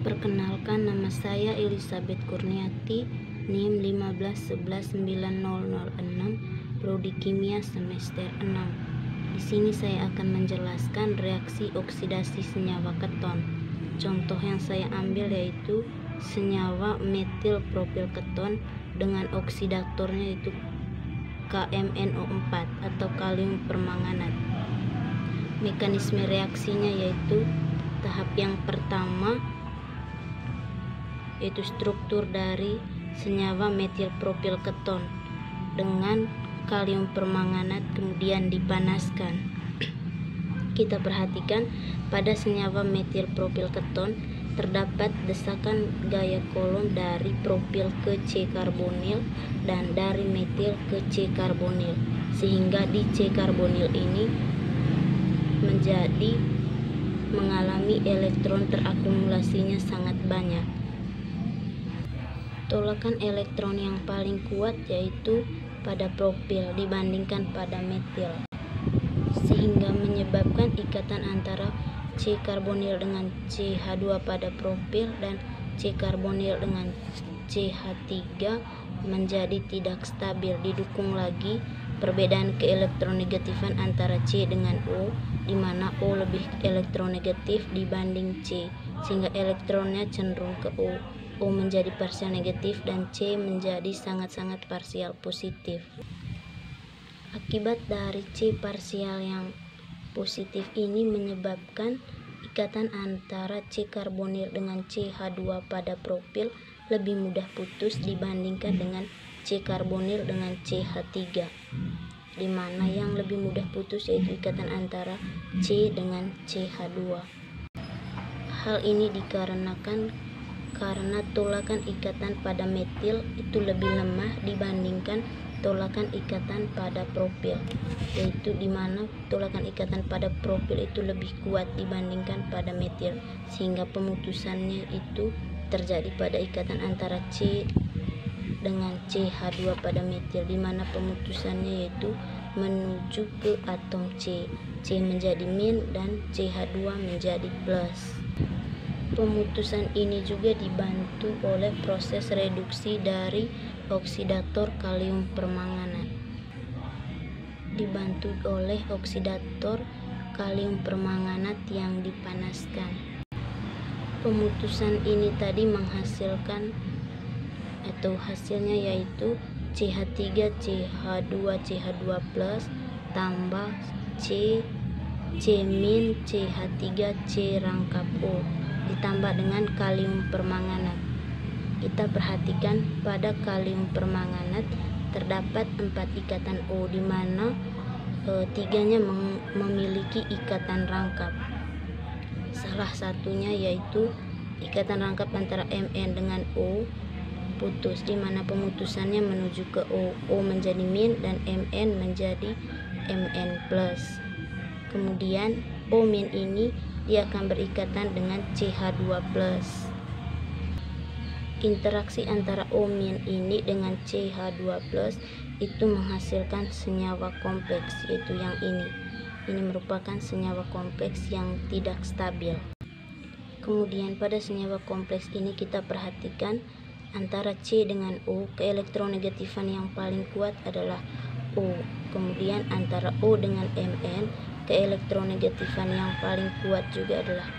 Perkenalkan, nama saya Elizabeth Kurniati, NIM 15119006, Prodi Kimia semester 6. Di sini saya akan menjelaskan reaksi oksidasi senyawa keton. Contoh yang saya ambil yaitu senyawa metil propil keton dengan oksidatornya yaitu KMNO4 atau kalium permanganat. Mekanisme reaksinya yaitu tahap yang pertama yaitu struktur dari senyawa metil propil keton dengan kalium permanganat kemudian dipanaskan. Kita perhatikan pada senyawa metil propil keton terdapat desakan gaya kolom dari propil ke C karbonil dan dari metil ke C karbonil, sehingga di C karbonil ini mengalami elektron terakumulasinya sangat banyak. Tolakan elektron yang paling kuat yaitu pada propil dibandingkan pada metil, sehingga menyebabkan ikatan antara C karbonil dengan CH2 pada propil dan C karbonil dengan CH3 menjadi tidak stabil. Didukung lagi perbedaan keelektronegatifan antara C dengan O, di mana O lebih elektronegatif dibanding C, sehingga elektronnya cenderung ke O. O menjadi parsial negatif dan C menjadi sangat-sangat parsial positif. Akibat dari C parsial yang positif ini menyebabkan ikatan antara C karbonil dengan CH2 pada propil lebih mudah putus dibandingkan dengan C karbonil dengan CH3, di mana yang lebih mudah putus yaitu ikatan antara C dengan CH2. Hal ini dikarenakan karena tolakan ikatan pada metil itu lebih lemah dibandingkan tolakan ikatan pada propil, yaitu di mana tolakan ikatan pada propil itu lebih kuat dibandingkan pada metil, sehingga pemutusannya itu terjadi pada ikatan antara C dengan CH2 pada metil, di mana pemutusannya yaitu menuju ke atom C. C menjadi min dan CH2 menjadi plus. Pemutusan ini juga dibantu oleh proses reduksi dari oksidator kalium permanganat. Dibantu oleh oksidator kalium permanganat yang dipanaskan. Pemutusan ini tadi menghasilkan atau hasilnya yaitu CH3 CH2 CH2 plus tambah C min CH3 C rangkap O ditambah dengan kalium permanganat. Kita perhatikan pada kalium permanganat terdapat 4 ikatan O, di mana 3-nya memiliki ikatan rangkap. Salah satunya yaitu ikatan rangkap antara Mn dengan O putus, di mana pemutusannya menuju ke O. O menjadi min dan Mn menjadi Mn plus. Kemudian O min ini dia akan berikatan dengan CH2 plus. Interaksi antara O min ini dengan CH2 plus itu menghasilkan senyawa kompleks, yaitu yang ini. Ini merupakan senyawa kompleks yang tidak stabil. Kemudian pada senyawa kompleks ini kita perhatikan antara C dengan O, keelektronegatifan yang paling kuat adalah O. Kemudian antara O dengan Mn, keelektronegatifan yang paling kuat juga adalah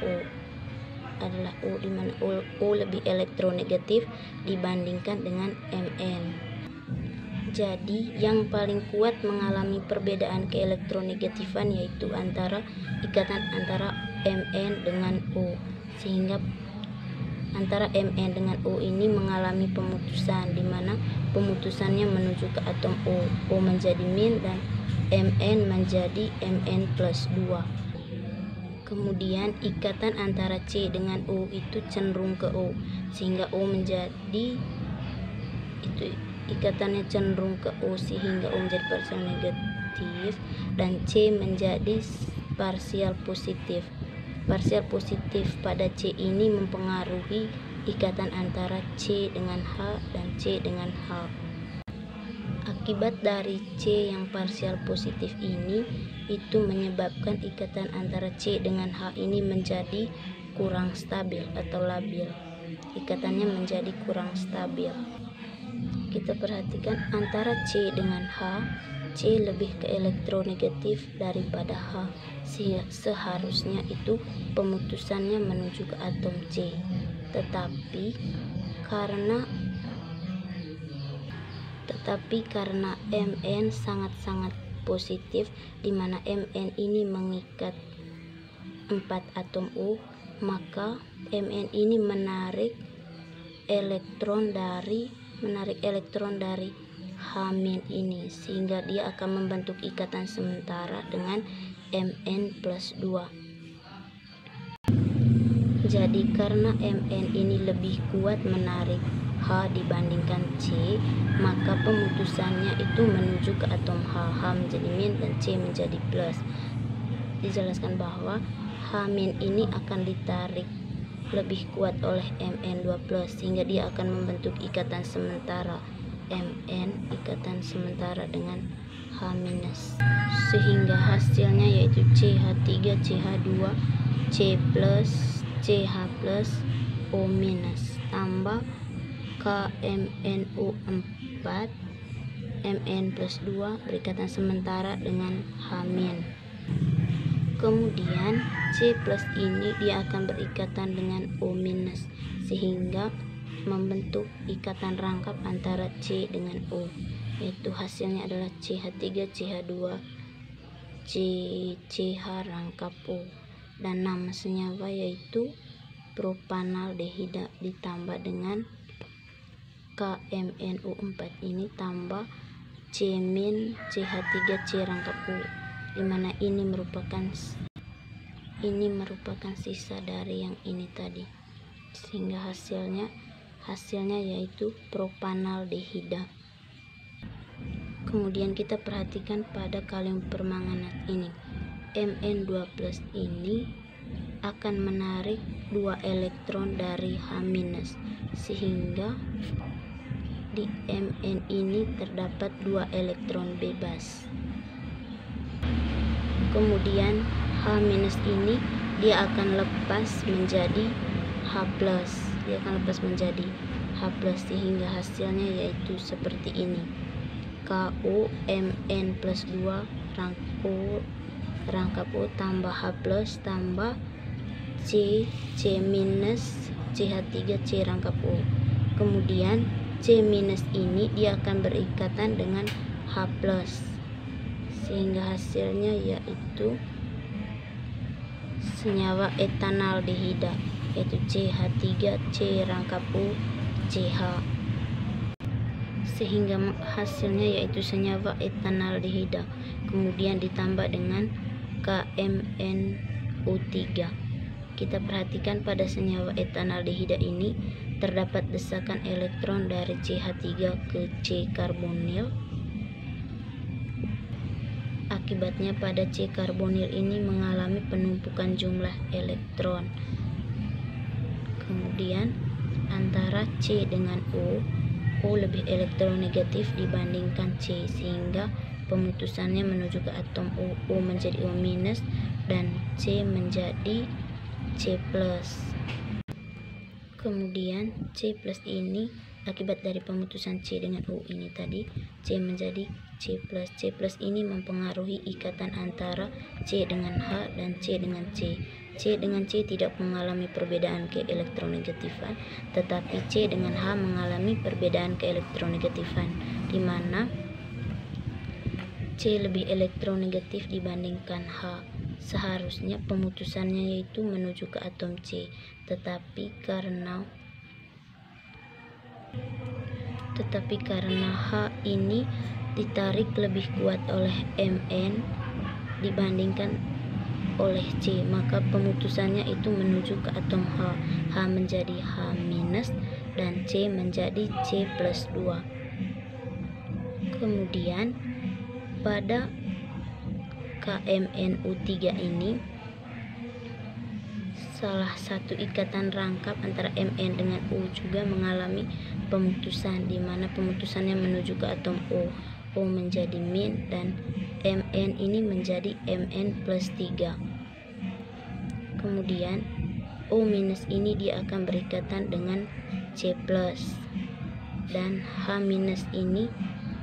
O, di mana O lebih elektronegatif dibandingkan dengan Mn. Jadi yang paling kuat mengalami perbedaan keelektronegatifan yaitu ikatan antara Mn dengan O, sehingga antara Mn dengan O ini mengalami pemutusan, di mana pemutusannya menuju ke atom O. O menjadi min dan Mn menjadi Mn plus 2. Kemudian ikatan antara C dengan O itu cenderung ke O, sehingga O menjadi ikatannya cenderung ke O, sehingga O menjadi parsial negatif dan C menjadi parsial positif. Parsial positif pada C ini mempengaruhi ikatan antara C dengan H dan C dengan H. Akibat dari C yang parsial positif ini itu menyebabkan ikatan antara C dengan H ini menjadi kurang stabil atau labil. Ikatannya menjadi kurang stabil. Kita perhatikan antara C dengan H, C lebih ke elektronegatif daripada H, sehingga seharusnya itu pemutusannya menuju ke atom C. Tetapi karena Mn sangat-sangat positif, di mana Mn ini mengikat 4 atom O, maka Mn ini menarik elektron dari H- ini, sehingga dia akan membentuk ikatan sementara dengan Mn+2. Jadi karena Mn ini lebih kuat menarik H dibandingkan C, maka pemutusannya itu menuju ke atom H. H menjadi min dan C menjadi plus. Dijelaskan bahwa H- ini akan ditarik lebih kuat oleh Mn2+, sehingga dia akan membentuk ikatan sementara Mn, ikatan sementara dengan H-, sehingga hasilnya yaitu CH3, CH2, C+, CH+, O- tambah KMnO4 Mn+2 berikatan sementara dengan H-. Kemudian C+ ini dia akan berikatan dengan O-, sehingga membentuk ikatan rangkap antara C dengan O, yaitu hasilnya adalah CH3, CH2, CH rangkap O, dan nama senyawa yaitu propanaldehida ditambah dengan KMnO4 ini tambah C- CH3 C rangkap O, dimana ini merupakan sisa dari yang ini tadi, sehingga hasilnya yaitu propanaldehida. Kemudian kita perhatikan pada kalium permanganat ini, Mn2+ ini akan menarik 2 elektron dari H-, sehingga di Mn ini terdapat 2 elektron bebas. Kemudian H- ini dia akan lepas menjadi H+, sehingga hasilnya yaitu seperti ini, KO Mn+2 rangkap O tambah H+ tambah C- CH3 C rangkap O. Kemudian C- ini dia akan berikatan dengan H+, sehingga hasilnya yaitu senyawa etanaldehida, yaitu CH3 C rangkap O CH, sehingga hasilnya yaitu senyawa etanaldehida. Kemudian ditambah dengan KMnO3. Kita perhatikan pada senyawa etanaldehida ini terdapat desakan elektron dari CH3 ke C karbonil. Akibatnya pada C karbonil ini mengalami penumpukan jumlah elektron. Kemudian antara C dengan O lebih elektronegatif dibandingkan C, sehingga pemutusannya menuju ke atom O menjadi O- dan C menjadi C+. Kemudian C+ ini akibat dari pemutusan C dengan O ini tadi, C menjadi C+. C+ ini mempengaruhi ikatan antara C dengan H dan C dengan C. C dengan C tidak mengalami perbedaan keelektronegatifan, tetapi C dengan H mengalami perbedaan keelektronegatifan, di mana C lebih elektronegatif dibandingkan H. Seharusnya pemutusannya yaitu menuju ke atom C, tetapi karena H ini ditarik lebih kuat oleh Mn dibandingkan oleh C, maka pemutusannya itu menuju ke atom H. H menjadi H- dan C menjadi C+2. Kemudian pada KMnO3 ini salah satu ikatan rangkap antara Mn dengan O juga mengalami pemutusan, di mana pemutusannya menuju ke atom O. O menjadi min dan Mn ini menjadi Mn+3. Kemudian O minus ini dia akan berikatan dengan C plus, dan H minus ini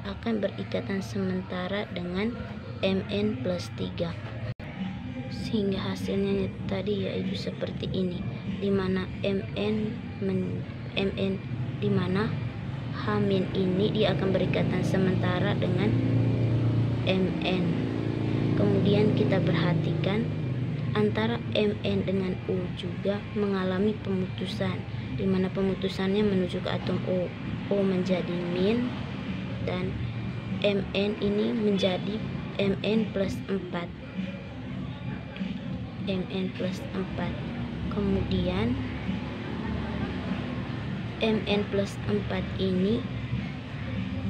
akan berikatan sementara dengan Mn plus 3, sehingga hasilnya tadi yaitu seperti ini, dimana dimana H min ini dia akan berikatan sementara dengan Mn. Kemudian kita perhatikan antara Mn dengan O juga mengalami pemutusan, dimana pemutusannya menuju ke atom O. O menjadi min dan Mn ini menjadi Mn plus 4. Kemudian Mn plus 4 ini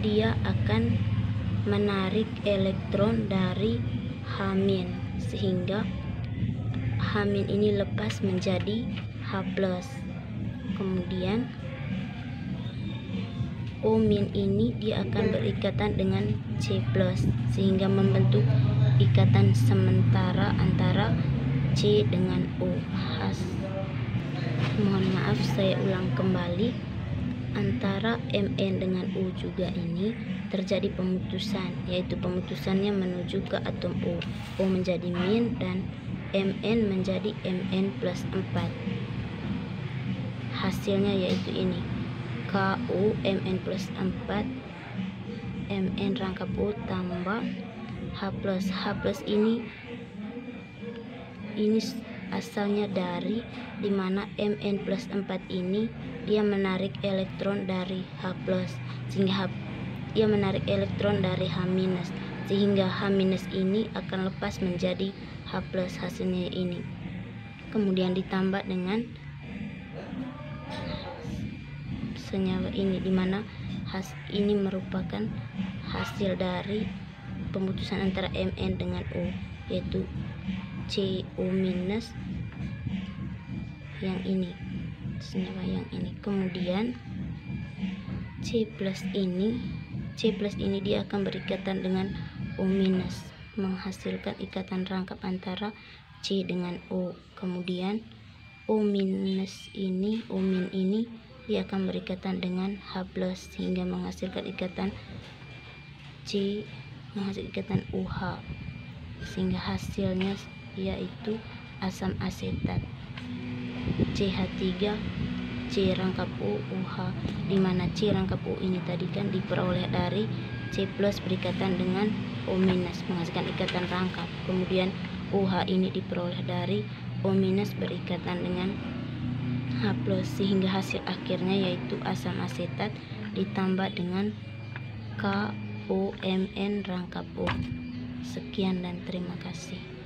dia akan menarik elektron dari H min, sehingga H min ini lepas menjadi H plus. Kemudian O min ini dia akan berikatan dengan C plus, sehingga membentuk ikatan sementara antara C dengan O. Mohon maaf, saya ulang kembali, antara Mn dengan O juga ini terjadi pemutusan, yaitu pemutusannya menuju ke atom O. O menjadi min dan Mn menjadi Mn plus 4. Hasilnya yaitu ini, KO Mn plus 4, Mn rangkap O tambah H plus. H plus ini asalnya dari, dimana Mn plus 4 ini dia menarik elektron dari H plus, sehingga dia menarik elektron dari H minus, sehingga H minus ini akan lepas menjadi H plus, hasilnya ini. Kemudian ditambah dengan senyawa ini, dimana ini merupakan hasil dari pemutusan antara Mn dengan O, yaitu CO minus yang ini, senyawa yang ini. Kemudian C plus ini dia akan berikatan dengan O minus, menghasilkan ikatan rangkap antara C dengan O. Kemudian O min ini dia akan berikatan dengan H plus, sehingga menghasilkan ikatan OH, sehingga hasilnya yaitu asam asetat CH3 C rangkap O OH, dimana C rangkap O ini tadi kan diperoleh dari C plus berikatan dengan O minus, menghasilkan ikatan rangkap. Kemudian OH ini diperoleh dari O minus berikatan dengan H plus, sehingga hasil akhirnya yaitu asam asetat ditambah dengan KOMN rangkap O. Sekian dan terima kasih.